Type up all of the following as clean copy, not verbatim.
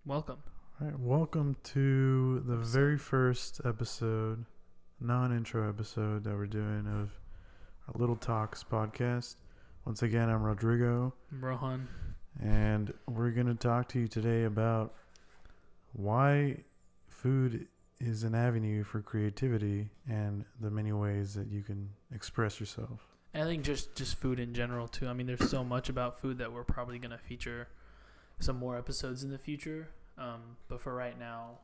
Welcome. All right, welcome to the very first episode, non-intro episode that we're doing of our Little Talks podcast. Once again, I'm Rodrigo, I'm Rohan. and we're going to talk to you today about why food is an avenue for creativity and the many ways that you can express yourself. And I think just food in general too. I mean, there's so much about food that we're probably going to feature some more episodes in the future. But for right now,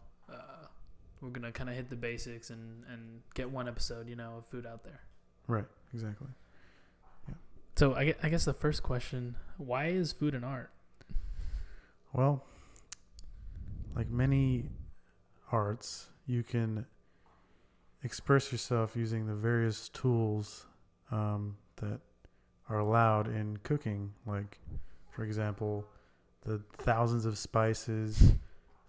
we're going to kind of hit the basics and get one episode, of food out there. Right, exactly. Yeah. So I guess the first question, why is food an art? Well, like many arts, you can express yourself using the various tools that are allowed in cooking. Like, for example, the thousands of spices,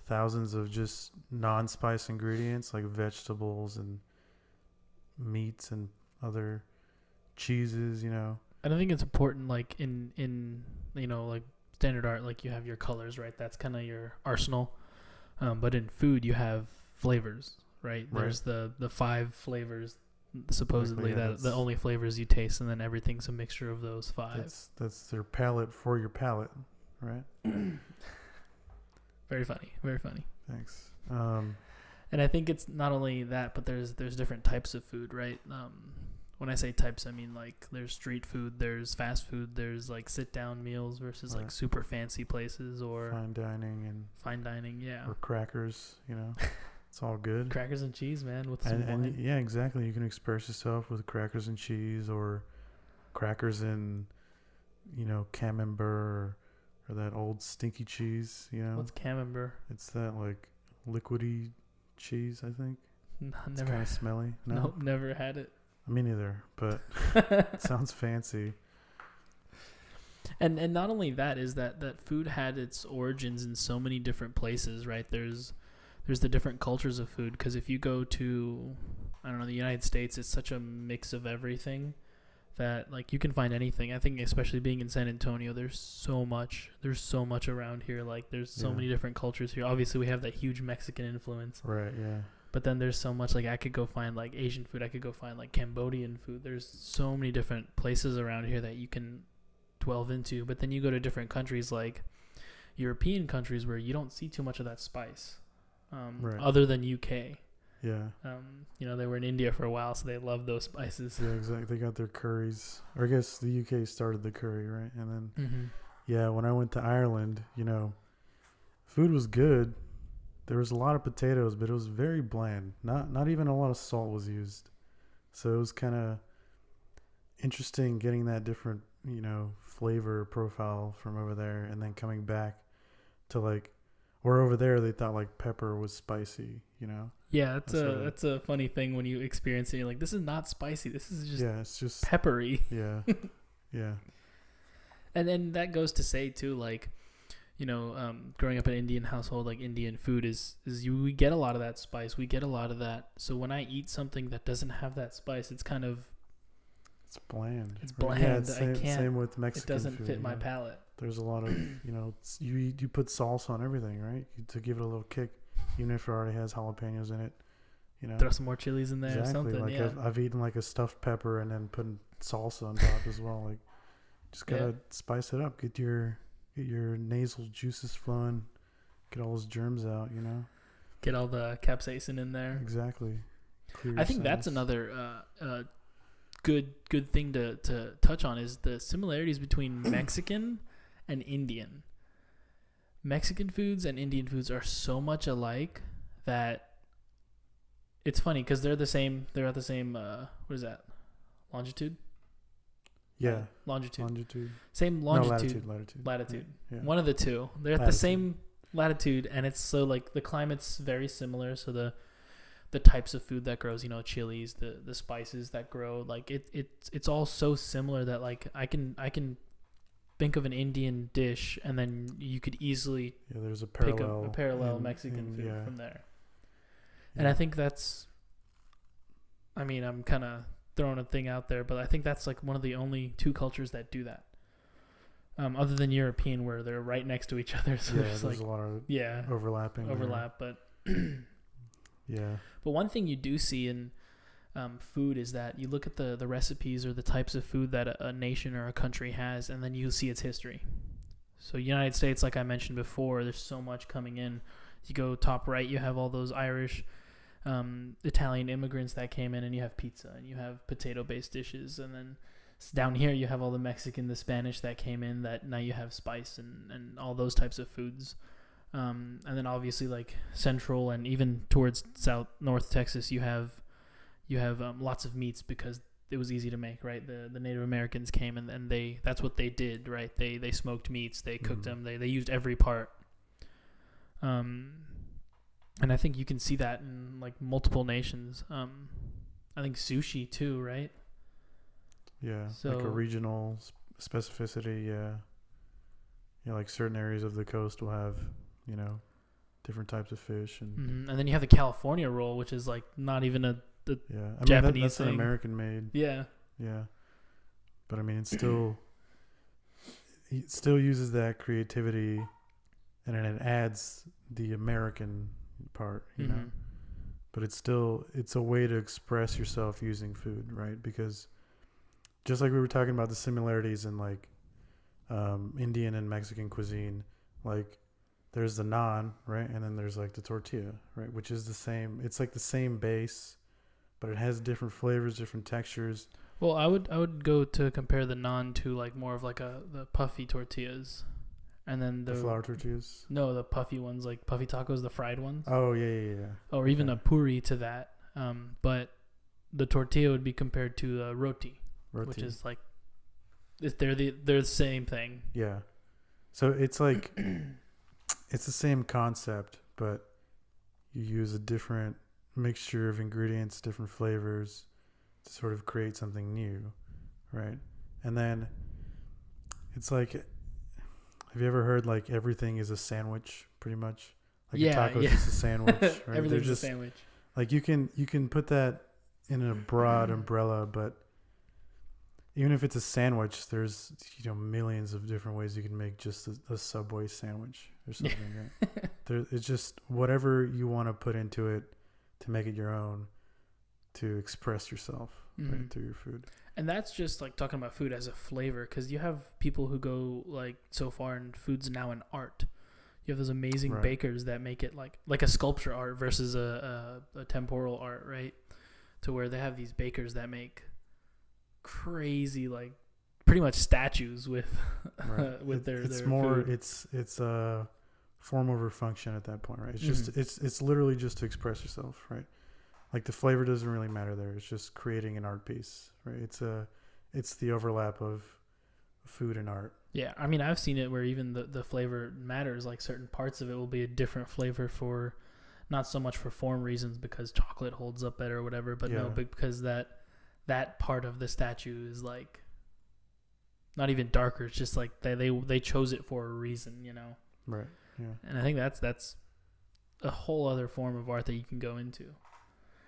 thousands of just non-spice ingredients like vegetables and meats and other cheeses, And I think it's important, like in like standard art, like you have your colors, right? That's kind of your arsenal. But in food, you have flavors, right? There's the 5 flavors, supposedly, that the only flavors you taste, and then everything's a mixture of those 5. That's their palate for your palate, right? Very funny. Very funny. Thanks. And I think it's not only that, but there's different types of food, right? When I say types, I mean like there's street food, there's fast food, there's like sit down meals versus like super fancy places or fine dining, yeah, or crackers. It's all good. Crackers and cheese, man, with some wine. And yeah, exactly. You can express yourself with crackers and cheese, or crackers and camembert, or that old stinky cheese. What's camembert? It's that like liquidy cheese, I think. It's kind of smelly. Nope, never had it. Me neither, but it sounds fancy. And not only that, is that food had its origins in so many different places, right? There's the different cultures of food, because if you go to, I don't know, the United States, it's such a mix of everything that like you can find anything. I think especially being in San Antonio, there's so much around here. Like there's so many different cultures here. Obviously we have that huge Mexican influence. Right, yeah. But then there's so much, like I could go find like Asian food, I could go find like Cambodian food. There's so many different places around here that you can delve into. But then you go to different countries like European countries where you don't see too much of that spice. Other than UK. Yeah. They were in India for a while, so they love those spices. Yeah, exactly. They got their curries. Or I guess the UK started the curry, right? And then, yeah, when I went to Ireland, food was good. There was a lot of potatoes, but it was very bland. Not even a lot of salt was used. So it was kind of interesting getting that different, flavor profile from over there, and then coming back to like, where over there they thought like pepper was spicy, Yeah, that's a funny thing when you experience it. You're like, this is not spicy. This is just it's just peppery. Yeah, yeah. And then that goes to say too, like, growing up in an Indian household, like Indian food we get a lot of that spice. We get a lot of that. So when I eat something that doesn't have that spice, it's kind of it's bland. It's bland. Yeah, same with Mexican food. It doesn't fit my palate. There's a lot of you put salsa on everything, right? To give it a little kick, even if it already has jalapenos in it. Throw some more chilies in there or something. Like yeah. I've eaten like a stuffed pepper and then putting salsa on top as well. Like, just gotta spice it up. Get your nasal juices flowing. Get all those germs out. Get all the capsaicin in there. Exactly. I think that's another good thing to touch on is the similarities between Mexican and Indian. Mexican foods and Indian foods are so much alike that it's funny because they're the same. They're at the same. What is that? Longitude. Yeah. Longitude. Same longitude. No, latitude. Yeah. One of the two. They're at the same latitude, and it's so like the climate's very similar. So the types of food that grows, chilies, the spices that grow, like it's all so similar that like I can think of an Indian dish and then you could easily there's a pick a parallel Mexican food from there. Yeah. And I think that's, I'm kind of throwing a thing out there, but I think that's like one of the only 2 cultures that do that. Other than European, where they're right next to each other. So Yeah, there's there's like a lot of overlap, but yeah. But one thing you do see in food is that you look at the recipes or the types of food that a nation or a country has, and then you see its history. So United States, like I mentioned before, there's so much coming in. You go top right, you have all those Irish, Italian immigrants that came in, and you have pizza, and you have potato-based dishes, and then down here you have all the Mexican, the Spanish that came in, that now you have spice and all those types of foods. And then obviously like central and even towards north Texas, you have lots of meats because it was easy to make, right? The Native Americans came and that's what they did, right? They smoked meats, they cooked them, they used every part. And I think you can see that in like multiple nations. I think sushi too, right? Yeah, So, like a regional specificity. Yeah, like certain areas of the coast will have, different types of fish, and and then you have the California roll, which is like not even yeah, I mean Japanese that's thing. an American made. Yeah. Yeah, but I mean it still uses that creativity, and then it adds the American part, you know. But it's a way to express yourself using food, right? Because just like we were talking about the similarities in like Indian and Mexican cuisine, like there's the naan, right? And then there's like the tortilla, right? Which is the same. It's like the same base, but it has different flavors, different textures. Well, I would go to compare the naan to like more of like the puffy tortillas, and then The flour tortillas. No, the puffy ones, like puffy tacos, the fried ones. Oh yeah. Or even a puri to that. But the tortilla would be compared to a roti. Which is like, they're the same thing. Yeah, so it's like it's the same concept, but you use a different mixture of ingredients, different flavors to sort of create something new, right? And then it's like, have you ever heard like everything is a sandwich, pretty much? Like a taco is just a sandwich, right? Everything's a sandwich. Like you can put that in a broad umbrella, but even if it's a sandwich, there's millions of different ways you can make just a Subway sandwich or something. Right? It's just whatever you want to put into it to make it your own, to express yourself right, through your food. And that's just like talking about food as a flavor, because you have people who go like so far in food's now an art. You have those amazing bakers that make it like a sculpture art versus a temporal art, right? To where they have these bakers that make crazy, like pretty much statues with with their food. It's a form over function at that point, right? It's just it's literally just to express yourself, right? Like the flavor doesn't really matter there. It's just creating an art piece, right? It's the overlap of food and art. Yeah, I mean, I've seen it where even the flavor matters. Like certain parts of it will be a different flavor for, not so much for form reasons because chocolate holds up better or whatever, but no, because that part of the statue is like not even darker. It's just like they chose it for a reason, Right. Yeah. And I think that's a whole other form of art that you can go into.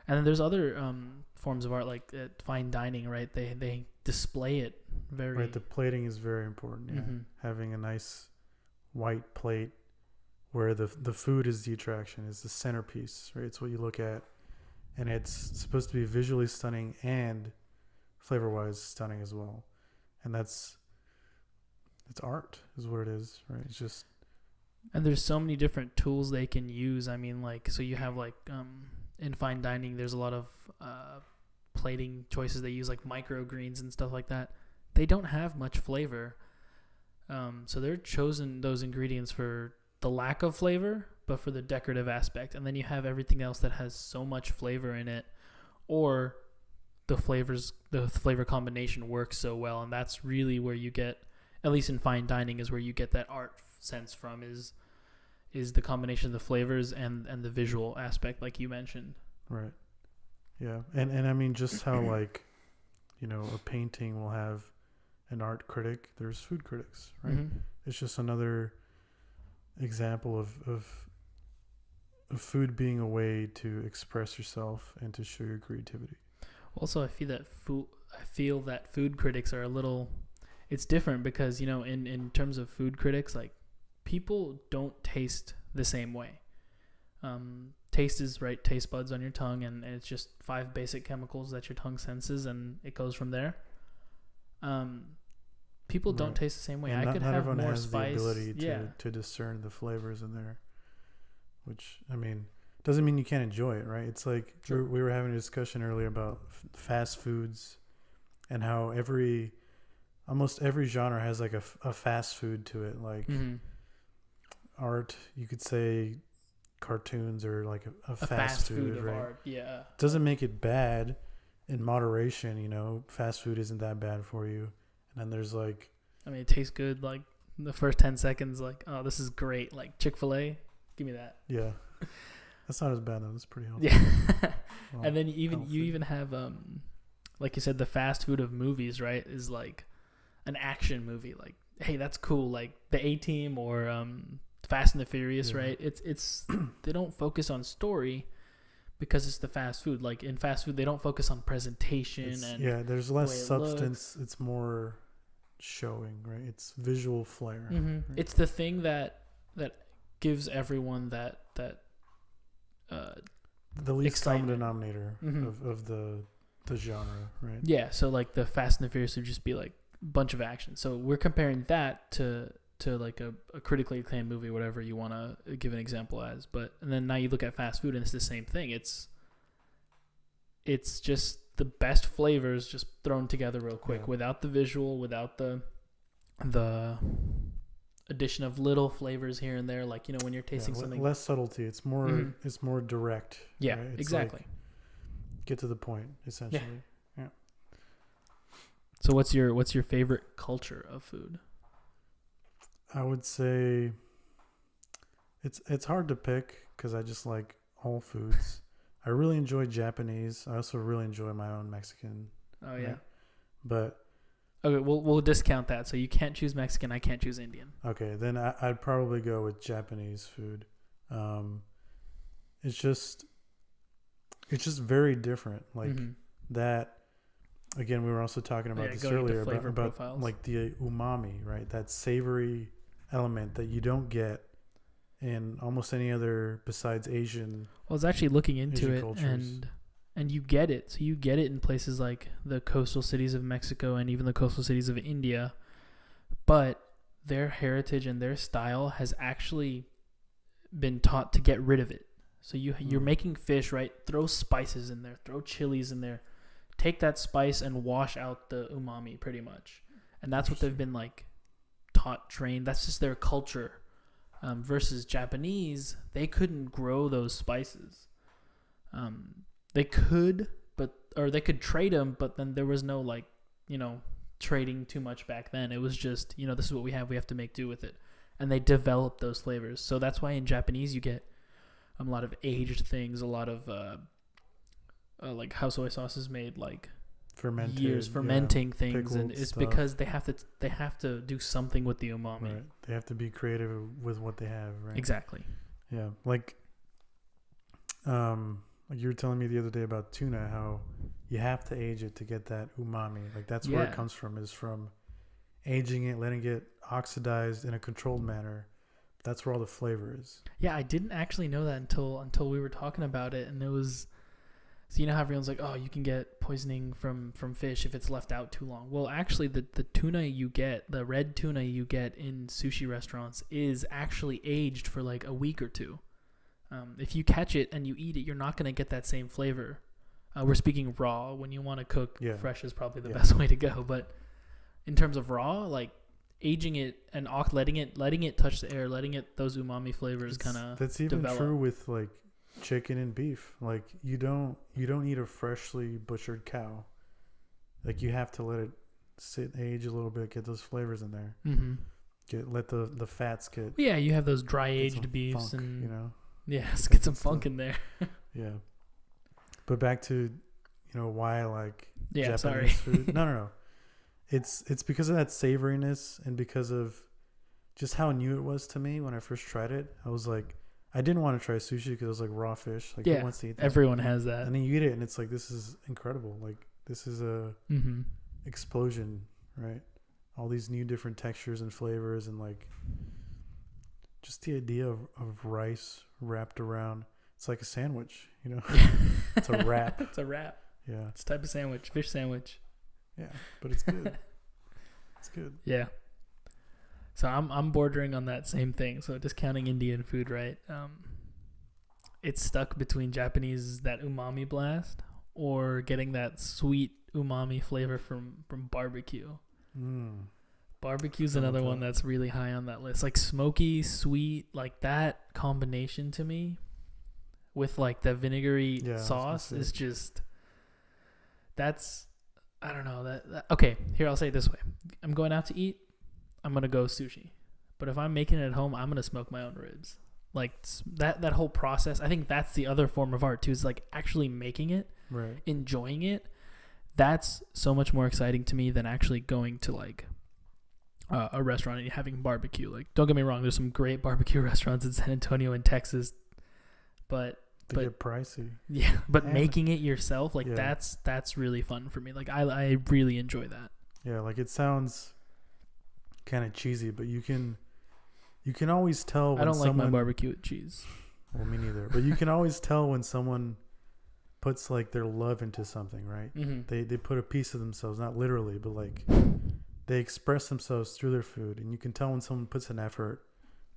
And then there's other forms of art like fine dining, right? They display it very right. The plating is very important. Yeah, having a nice white plate where the food is the attraction, is the centerpiece, right? It's what you look at. And it's supposed to be visually stunning and flavor-wise stunning as well. And it's art is what it is, right? It's just... And there's so many different tools they can use. I mean, like, so you have like in fine dining, there's a lot of plating choices they use, like microgreens and stuff like that. They don't have much flavor. So they're chosen those ingredients for the lack of flavor, but for the decorative aspect. And then you have everything else that has so much flavor in it, or the flavor combination works so well. And that's really where you get, at least in fine dining, is where you get that art sense from, is the combination of the flavors and the visual aspect, like you mentioned. Right. Yeah. And I mean, just how like, a painting will have an art critic, there's food critics, right? It's just another example of food being a way to express yourself and to show your creativity. Also, I feel that food critics are a little it's different because, in terms of food critics, like, people don't taste the same way. Taste is right, taste buds on your tongue, and it's just 5 basic chemicals that your tongue senses, and it goes from there. People don't taste the same way. And I could not have everyone more has spice. the ability to discern the flavors in there, which, I mean, doesn't mean you can't enjoy it, right? It's like we were having a discussion earlier about fast foods and how almost every genre has like a fast food to it, like art, you could say cartoons, or like a fast food of right? art. Yeah, doesn't make it bad in moderation. Fast food isn't that bad for you. And then there's like, I mean, it tastes good like the first 10 seconds, like, oh, this is great, like Chick-fil-A, give me that. Yeah. That's not as bad though. That's pretty healthy. Yeah. Well, And then you even have like you said, the fast food of movies, right, is like an action movie. Like, hey, that's cool. Like the A-Team or Fast and the Furious, right? It's they don't focus on story because it's the fast food. Like in fast food, they don't focus on presentation there's less substance. Looks. It's more showing, right? It's visual flair. Right? It's the thing that gives everyone that the least excitement. common denominator of the genre, right? Yeah, so like the Fast and the Furious would just be like a bunch of action. So we're comparing that to like a critically acclaimed movie, whatever you want to give an example as. And then now you look at fast food and it's the same thing. It's just the best flavors just thrown together real quick, without the visual, without the addition of little flavors here and there, like, when you're tasting something, less subtlety. It's more it's more direct. Yeah, right? It's exactly. Like, get to the point, essentially. Yeah. So what's your favorite culture of food? I would say it's hard to pick because I just like all foods. I really enjoy Japanese. I also really enjoy my own Mexican. Oh yeah. Right? But okay, we'll discount that. So you can't choose Mexican. I can't choose Indian. Okay, then I'd probably go with Japanese food. It's just very different. Like that. Again, we were also talking about this earlier about like the umami, right? That savory element that you don't get in almost any other besides Asian. Well, I was actually looking into it, cultures. and you get it. So you get it in places like the coastal cities of Mexico and even the coastal cities of India. But their heritage and their style has actually been taught to get rid of it. So you're making fish, right? Throw spices in there, throw chilies in there. Take that spice and wash out the umami pretty much. And that's what they've been like taught, trained. That's just their culture. Versus Japanese, they couldn't grow those spices. They could, or they could trade them, but then there was no like, trading too much back then. It was just, this is what we have to make do with it. And they developed those flavors. So that's why in Japanese you get a lot of aged things, a lot of like how soy sauce is made like fermenting things, and it's stuff. Because they have to do something with the umami. Right. They have to be creative with what they have, right? Exactly. Yeah. Like you were telling me the other day about tuna, how you have to age it to get that umami. Like that's where it comes from, is from aging it, letting it oxidized in a controlled manner. That's where all the flavor is. Yeah, I didn't actually know that until we were talking about it, and it was. So how everyone's like, oh, you can get poisoning from fish if it's left out too long. Well, actually, the tuna you get, the red tuna you get in sushi restaurants is actually aged for like a week or two. If you catch it and you eat it, you're not going to get that same flavor. We're speaking raw. When you want to cook, fresh is probably the best way to go. But in terms of raw, like aging it and letting it touch the air, letting it those umami flavors kind of that's even develop. True with like chicken and beef. Like you don't eat a freshly butchered cow. Like you have to let it sit, age a little bit, get those flavors in there. Let the fats get. Yeah, you have those dry aged beefs, funk, and get some funk in there. Yeah, but back to why I like Japanese sorry. food. No. It's because of that savoriness and because of just how new it was to me when I first tried it. I was like, I didn't want to try sushi because it was like raw fish. Like, who wants to eat that? Everyone has that. And then you eat it and it's like, this is incredible. Like, this is a explosion, right, all these new different textures and flavors, and like just the idea of rice wrapped around. It's like a sandwich, you know. It's a wrap. It's a wrap. Yeah. It's a type of sandwich, fish sandwich. Yeah, but it's good. It's good. Yeah. So I'm bordering on that same thing. So discounting Indian food, right? It's stuck between Japanese, that umami blast, or getting that sweet umami flavor from barbecue. Barbecue's another one that's really high on that list. Like smoky, sweet, like that combination to me with like the vinegary sauce is just, that's, I don't know, that okay, here, I'll say it this way. I'm going out to eat, I'm going to go sushi. But if I'm making it at home, I'm going to smoke my own ribs. Like that whole process, I think that's the other form of art too, is like actually making it, right, enjoying it. That's so much more exciting to me than actually going to like a restaurant and having barbecue. Like, don't get me wrong, there's some great barbecue restaurants in San Antonio and Texas, but they get pricey. Yeah, but making it yourself, like that's really fun for me. Like I really enjoy that. Yeah, like it sounds kind of cheesy, but you can always tell when I don't someone, like my barbecue with cheese. Well, me neither. But you can always tell when someone puts like their love into something, right? Mm-hmm. They put a piece of themselves, not literally, but like they express themselves through their food, and you can tell when someone puts an effort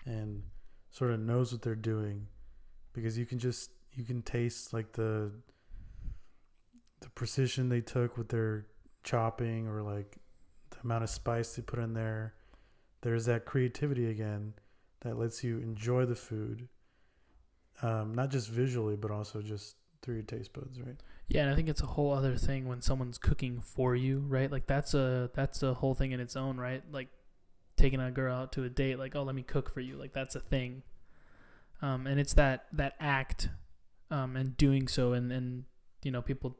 and sort of knows what they're doing, because you can taste like the precision they took with their chopping, or like the amount of spice they put in there. There's that creativity again that lets you enjoy the food, not just visually, but also just through your taste buds, right? Yeah, and I think it's a whole other thing when someone's cooking for you, right? Like that's a whole thing in its own, right? Like taking a girl out to a date, like, oh, let me cook for you, like that's a thing. And it's that act, and doing so, and you know, people,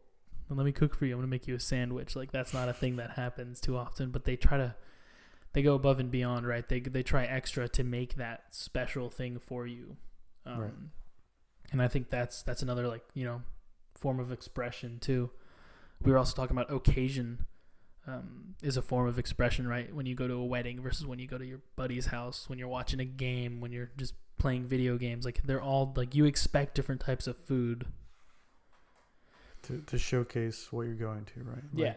well, let me cook for you, I'm gonna make you a sandwich. Like that's not a thing that happens too often, but they go above and beyond, right? They try extra to make that special thing for you. Right. And I think that's another, like, you know, form of expression too. We were also talking about occasion is a form of expression, right? When you go to a wedding versus when you go to your buddy's house, when you're watching a game, when you're just playing video games, like they're all like, you expect different types of food to showcase what you're going to, right? Yeah.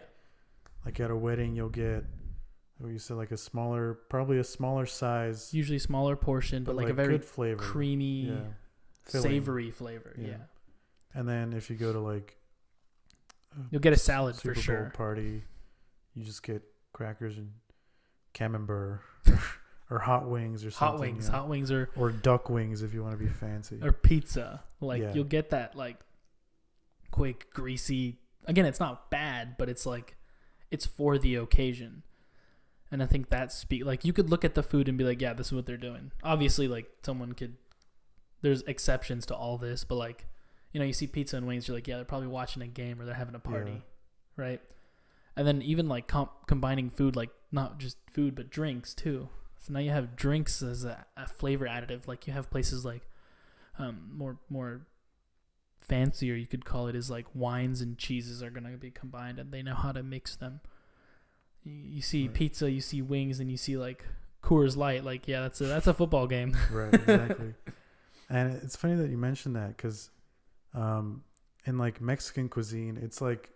Like at a wedding, you'll get, what you said, like probably a smaller size, usually smaller portion, but like a very good flavor, creamy, filling, savory flavor. Yeah. And then if you go to like you'll get a salad Super for sure. Bowl party, you just get crackers and camembert or hot wings or something. Hot wings or duck wings if you want to be fancy. Or pizza. Like you'll get that like quick, greasy. Again, it's not bad, but it's like it's for the occasion. And I think that's like you could look at the food and be like, yeah, this is what they're doing. Obviously, like there's exceptions to all this, but like, you know, you see pizza and wings, you're like, yeah, they're probably watching a game or they're having a party, right? And then even like combining food, like not just food, but drinks too. So now you have drinks as a flavor additive. Like you have places like more fancier, you could call it, is like wines and cheeses are going to be combined and they know how to mix them. You see pizza, you see wings, and you see like Coors Light. Like, yeah, that's a football game. Right, exactly. And it's funny that you mentioned that because in like Mexican cuisine, it's like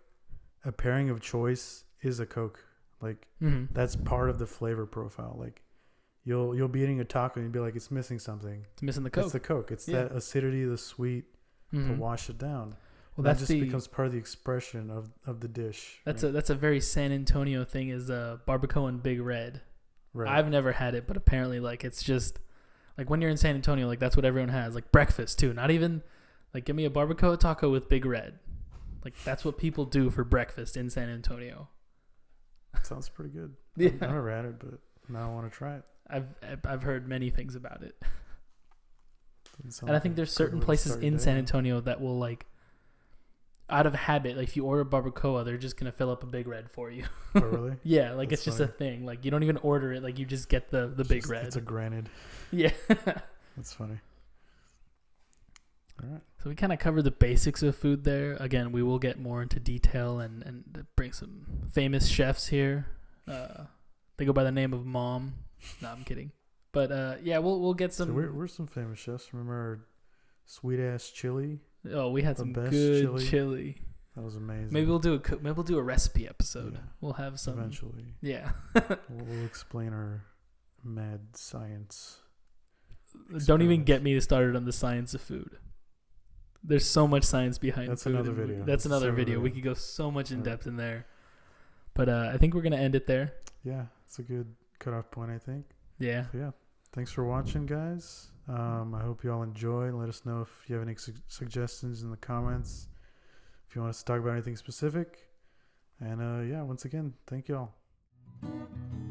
a pairing of choice is a Coke. Like that's part of the flavor profile. Like you'll be eating a taco and you'll be like, it's missing something. It's missing the Coke. It's the Coke. It's that acidity, the sweet to wash it down. Well, that just becomes part of the expression of the dish. That's a very San Antonio thing, is barbacoa and Big Red. Right. I've never had it, but apparently like it's just like when you're in San Antonio, like that's what everyone has. Like breakfast too. Not even like give me a barbacoa taco with Big Red. Like that's what people do for breakfast in San Antonio. Sounds pretty good. Yeah. I've never had it, but now I want to try it. I've heard many things about it. And like I think there's certain places in San Antonio that will like, out of habit, like if you order barbacoa, they're just gonna fill up a Big Red for you. Oh really? Yeah, like that's it's funny. Just a thing. Like you don't even order it. Like you just get the Big Red. It's a granted. Yeah. That's funny. All right. So we kind of covered the basics of food there. Again, we will get more into detail and bring some famous chefs here They go by the name of Mom. No, I'm kidding. But yeah, we'll get some. So we're some famous chefs. Remember our sweet ass chili? Oh, we had the some best good chili. That was amazing. Maybe we'll do a recipe episode. Yeah. We'll have some Eventually. Yeah. we'll explain our mad science. Don't even get me started on the science of food. There's so much science behind That's food. another video. That's another video. We could go so much in depth in there. But I think we're gonna end it there. Yeah, it's a good cutoff point, I think. Yeah. So yeah, thanks for watching, guys. I hope you all enjoy. Let us know if you have any suggestions in the comments. If you want us to talk about anything specific. And yeah, once again, thank you all.